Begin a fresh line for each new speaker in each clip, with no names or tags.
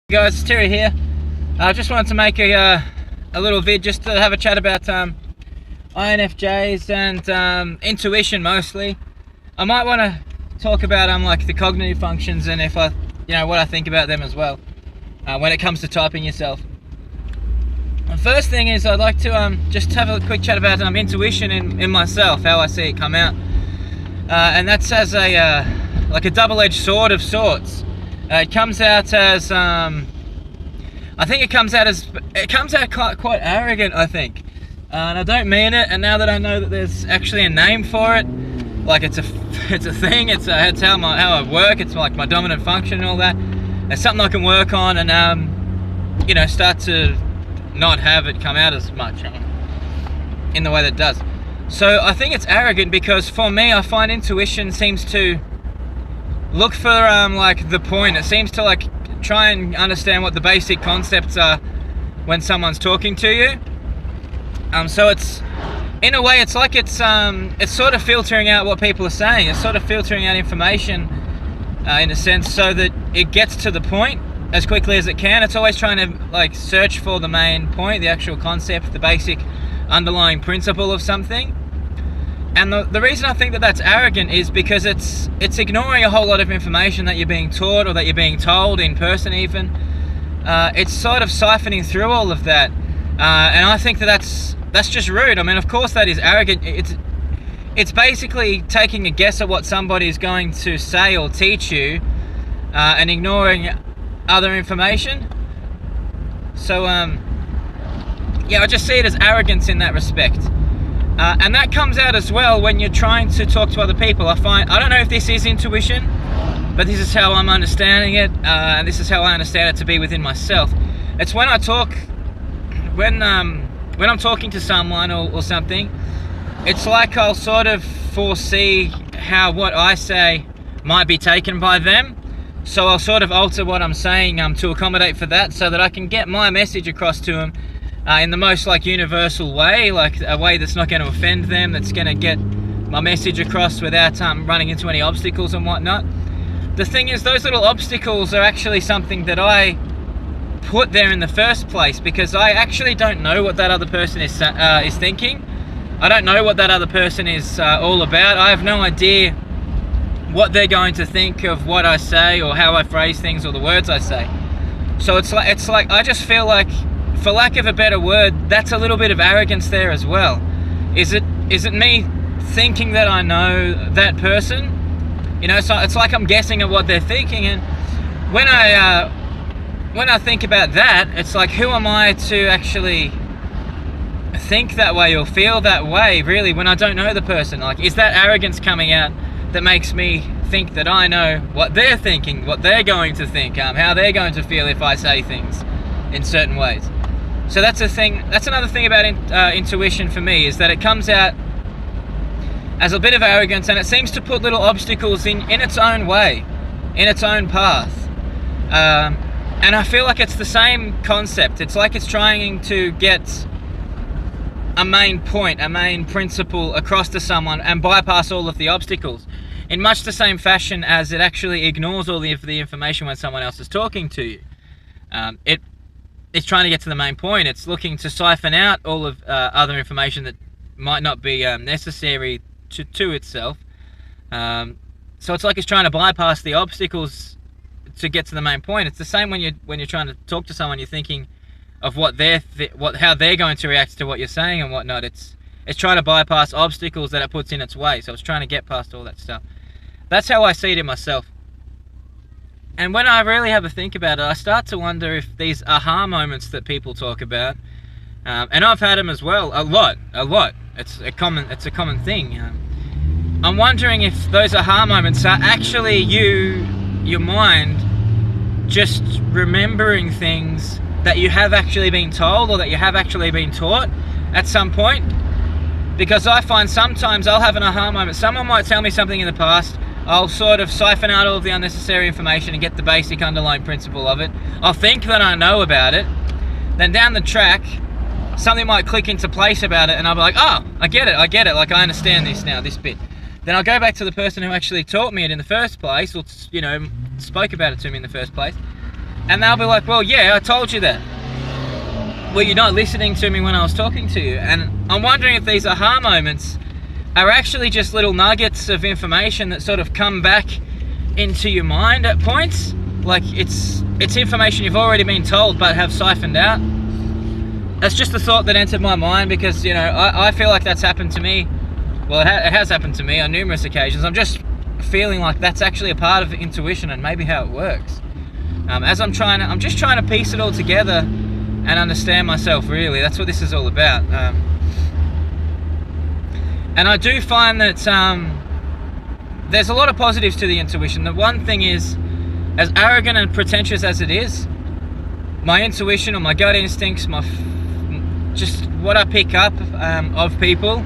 Guys, it's Terry here. I just wanted to make a little vid just to have a chat about INFJs and intuition mostly. I might want to talk about like the cognitive functions and if what I think about them as well when it comes to typing yourself. The first thing is I'd like to just have a quick chat about intuition in myself, how I see it come out, and that's as a like a double-edged sword of sorts. It comes out as I think it comes out quite arrogant, I think, and I don't mean it. And now that I know that there's actually a name for it, like it's a thing. It's how I work. It's like my dominant function and all that. It's something I can work on and start to not have it come out as much in the way that it does. So I think it's arrogant because for me, I find intuition seems to look for like the point. It seems to like try and understand what the basic concepts are when someone's talking to you. So it's, in a way, it's like it's sort of filtering out what people are saying. It's sort of filtering out information in a sense so that it gets to the point as quickly as it can. It's always trying to like search for the main point, the actual concept, the basic underlying principle of something. And the reason I think that that's arrogant is because it's ignoring a whole lot of information that you're being taught or that you're being told in person even. It's sort of siphoning through all of that. And I think that's just rude. I mean, of course that is arrogant. It's basically taking a guess at what somebody is going to say or teach you and ignoring other information. So, yeah, I just see it as arrogance in that respect. And that comes out as well when you're trying to talk to other people. I don't know if this is intuition, but this is how I'm understanding it, and this is how I understand it to be within myself. It's when I talk, when I'm talking to someone or something, it's like I'll sort of foresee how what I say might be taken by them. So I'll sort of alter what I'm saying to accommodate for that, so that I can get my message across to them in the most like universal way, like a way that's not going to offend them, that's going to get my message across without running into any obstacles and whatnot. The thing is, those little obstacles are actually something that I put there in the first place because I actually don't know what that other person is thinking. I don't know what that other person is all about. I have no idea what they're going to think of what I say or how I phrase things or the words I say. So it's like I just feel like, for lack of a better word, that's a little bit of arrogance there as well. Is it me thinking that I know that person? So it's like I'm guessing at what they're thinking, and when I think about that, it's like, who am I to actually think that way or feel that way, really, when I don't know the person? Like, is that arrogance coming out that makes me think that I know what they're thinking, what they're going to think, how they're going to feel if I say things in certain ways? So that's a thing. That's another thing about intuition for me, is that it comes out as a bit of arrogance, and it seems to put little obstacles in its own way, in its own path. And I feel like it's the same concept. It's like it's trying to get a main point, a main principle across to someone and bypass all of the obstacles in much the same fashion as it actually ignores all of the information when someone else is talking to you. It's trying to get to the main point. It's looking to siphon out all of other information that might not be necessary to itself. So it's like it's trying to bypass the obstacles to get to the main point. It's the same when you're trying to talk to someone. You're thinking of how they're going to react to what you're saying and whatnot. It's trying to bypass obstacles that it puts in its way. So it's trying to get past all that stuff. That's how I see it in myself. And when I really have a think about it, I start to wonder if these aha moments that people talk about, and I've had them as well, a lot. It's a common thing. I'm wondering if those aha moments are actually your mind, just remembering things that you have actually been told or that you have actually been taught at some point. Because I find sometimes I'll have an aha moment. Someone might tell me something in the past. I'll sort of siphon out all of the unnecessary information and get the basic underlying principle of it. I'll think that I know about it. Then down the track, something might click into place about it and I'll be like, oh, I get it. Like, I understand this now, this bit. Then I'll go back to the person who actually taught me it in the first place, or spoke about it to me in the first place, And they'll be like, well, yeah, I told you that. Well, you're not listening to me when I was talking to you. And I'm wondering if these aha moments are actually just little nuggets of information that sort of come back into your mind at points. Like it's information you've already been told but have siphoned out. That's just a thought that entered my mind because, you know, I feel like that's happened to me. Well, it has happened to me on numerous occasions. I'm just feeling like that's actually a part of intuition and maybe how it works. I'm just trying to piece it all together and understand myself, really. That's what this is all about. And I do find that there's a lot of positives to the intuition. The one thing is, as arrogant and pretentious as it is, my intuition or my gut instincts, just what I pick up of people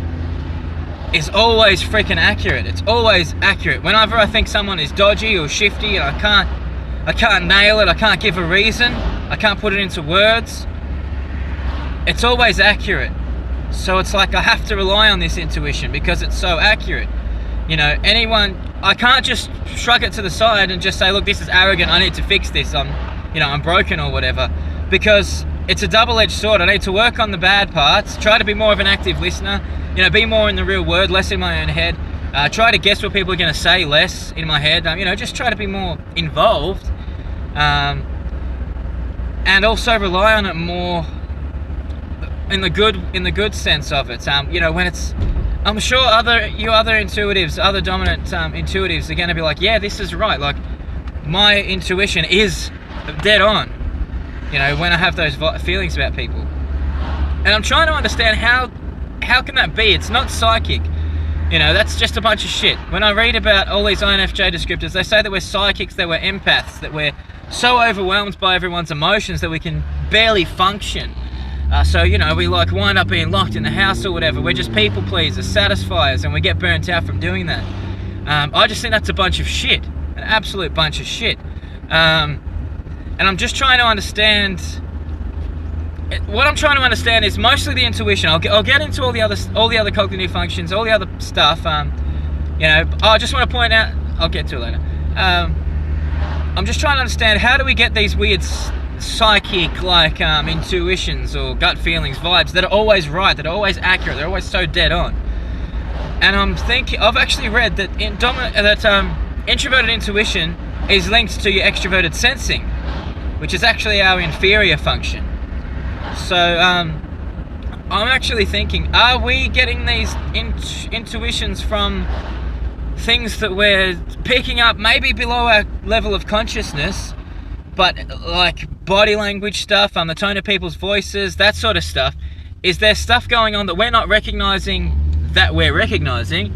is always freaking accurate. It's always accurate. Whenever I think someone is dodgy or shifty and I can't nail it, I can't give a reason, I can't put it into words, it's always accurate. So it's like I have to rely on this intuition because it's so accurate. You know, I can't just shrug it to the side and just say, look, this is arrogant, I need to fix this, I'm broken or whatever, because it's a double-edged sword. I need to work on the bad parts, try to be more of an active listener, you know, be more in the real world, less in my own head, try to guess what people are going to say, less in my head, you know, just try to be more involved, and also rely on it more in the good sense of it. You know, when it's, I'm sure other intuitives, other dominant intuitives are going to be like, yeah, this is right, like my intuition is dead on, you know, when I have those feelings about people. And I'm trying to understand how can that be? It's not psychic, you know, that's just a bunch of shit. When I read about all these INFJ descriptors, they say that we're psychics, that we're empaths, that we're so overwhelmed by everyone's emotions that we can barely function. So, you know, we like wind up being locked in the house or whatever. We're just people pleasers, satisfiers, and we get burnt out from doing that. I just think that's a bunch of shit, an absolute bunch of shit. And I'm just trying to understand. What I'm trying to understand is mostly the intuition. I'll get into all the other cognitive functions, all the other stuff. You know, I just want to point out. I'll get to it later. I'm just trying to understand, how do we get these weird psychic like intuitions or gut feelings, vibes that are always right, that are always accurate, they're always so dead on. And I've actually read that introverted intuition is linked to your extroverted sensing, which is actually our inferior function. So I'm actually thinking, are we getting these intuitions from things that we're picking up maybe below our level of consciousness, but like body language stuff, the tone of people's voices, that sort of stuff? Is there stuff going on that we're not recognizing that we're recognizing,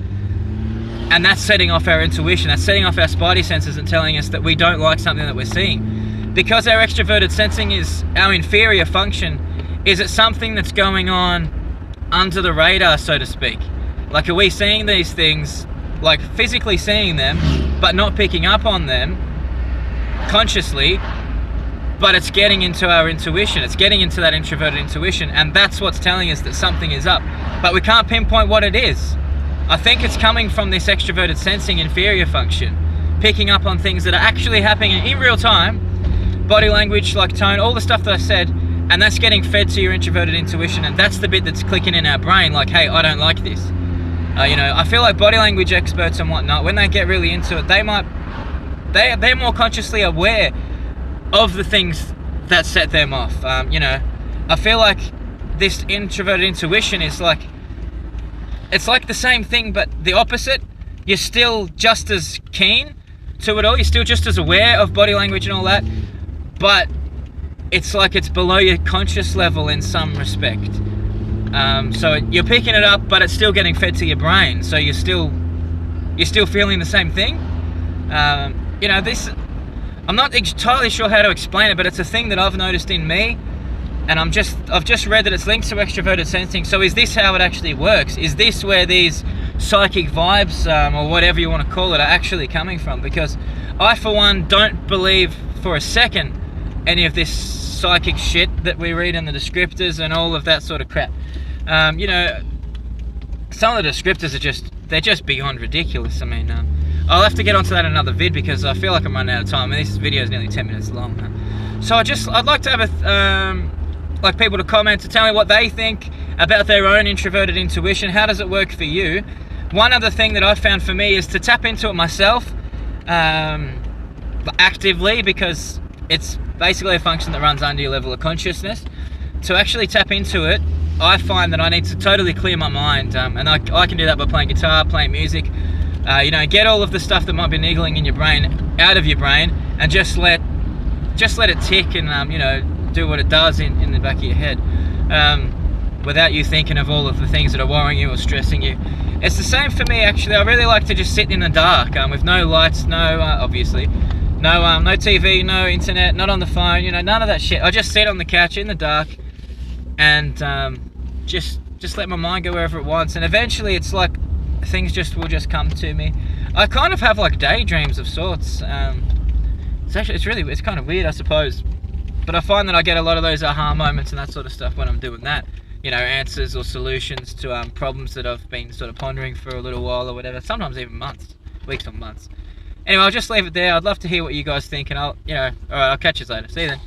and that's setting off our intuition, that's setting off our spidey senses and telling us that we don't like something that we're seeing? Because our extroverted sensing is our inferior function, is it something that's going on under the radar, so to speak? Like, are we seeing these things, like physically seeing them, but not picking up on them consciously, but it's getting into our intuition, it's getting into that introverted intuition, and that's what's telling us that something is up, but we can't pinpoint what it is. I think it's coming from this extroverted sensing inferior function, picking up on things that are actually happening in real time, body language, like tone, all the stuff that I said, and that's getting fed to your introverted intuition, and that's the bit that's clicking in our brain, like, hey, I don't like this. You know, I feel like body language experts and whatnot, when they get really into it, they're more consciously aware of the things that set them off. You know, I feel like this introverted intuition is like, it's like the same thing but the opposite. You're still just as keen to it all, you're still just as aware of body language and all that, but it's like it's below your conscious level in some respect. So you're picking it up, but it's still getting fed to your brain, so you're still feeling the same thing. You know, I'm not entirely sure how to explain it, but it's a thing that I've noticed in me, and I've just read that it's linked to extroverted sensing. So is this how it actually works? Is this where these psychic vibes, or whatever you want to call it, are actually coming from? Because I, for one, don't believe for a second any of this psychic shit that we read in the descriptors and all of that sort of crap. You know, some of the descriptors are they're just beyond ridiculous. I mean, I'll have to get onto that in another vid because I feel like I'm running out of time. I mean, this video is nearly 10 minutes long. So I'd like to have like people to comment to tell me what they think about their own introverted intuition. How does it work for you? One other thing that I've found for me is to tap into it myself actively, because it's basically a function that runs under your level of consciousness. To actually tap into it, I find that I need to totally clear my mind, and I can do that by playing guitar, playing music, you know, get all of the stuff that might be niggling in your brain out of your brain, and just let it tick and you know, do what it does in the back of your head, without you thinking of all of the things that are worrying you or stressing you. It's the same for me actually. I really like to just sit in the dark, with no lights, no obviously, no TV, no internet, not on the phone, you know, none of that shit. I just sit on the couch in the dark and just let my mind go wherever it wants, and eventually it's like things will just come to me. I kind of have like daydreams of sorts. It's kind of weird, I suppose, but I find that I get a lot of those aha moments and that sort of stuff when I'm doing that. You know, answers or solutions to problems that I've been sort of pondering for a little while or whatever. Sometimes even months, weeks or months. Anyway, I'll just leave it there. I'd love to hear what you guys think, and I'll catch you later. See you then.